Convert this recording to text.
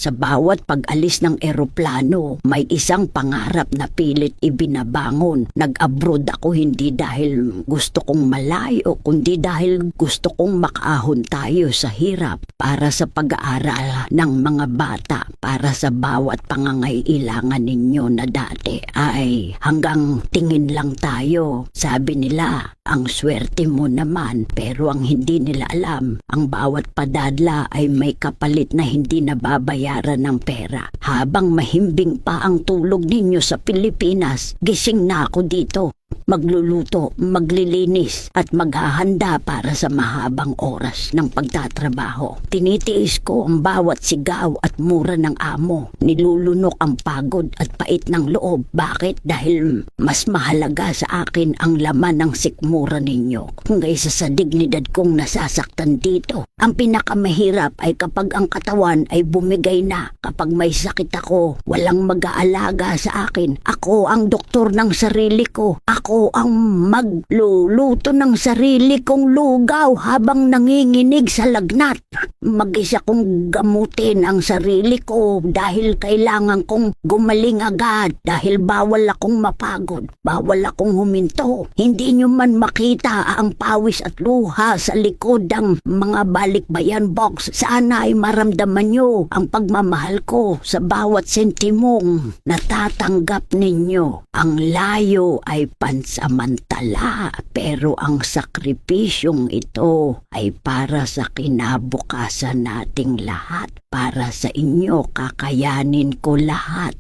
Sa bawat pag-alis ng eroplano, may isang pangarap na pilit ibinabangon. Nag-abroad ako hindi dahil gusto kong malayo, kundi dahil gusto kong makaahon tayo sa hirap para sa pag-aaral ng mga bata, para sa bawat pangangailangan ninyo na dati ay hanggang tingin lang tayo. Sabi nila, ang swerte mo naman, pero ang hindi nila alam, ang bawat padadla ay may kapalit na hindi nababayaran ng pera. Habang mahimbing pa ang tulog ninyo sa Pilipinas, gising na ako dito. Magluluto, maglilinis at maghahanda para sa mahabang oras ng pagtatrabaho. Tinitiis ko ang bawat sigaw at mura ng amo. Nilulunok ang pagod at pait ng loob. Bakit? Dahil mas mahalaga sa akin ang laman ng sikmura ninyo kaysa sa dignidad kong nasasaktan dito. Ang pinakamahirap ay kapag ang katawan ay bumigay na. Kapag may sakit ako, walang mag-aalaga sa akin. Ako ang doktor ng sarili ko. Ako ang magluluto ng sarili kong lugaw habang nanginginig sa lagnat. Mag-isa kong gamutin ang sarili ko dahil kailangan kong gumaling agad, dahil bawal akong mapagod, bawal akong huminto. Hindi nyo man makita ang pawis at luha sa likod ng mga balikbayan box. Sana ay maramdaman nyo ang pagmamahal ko sa bawat sentimong natatanggap ninyo. Ang layo ay pansamantala, pero ang sakripisyong ito ay para sa kinabukasan nating lahat. Para sa inyo, kakayanin ko lahat.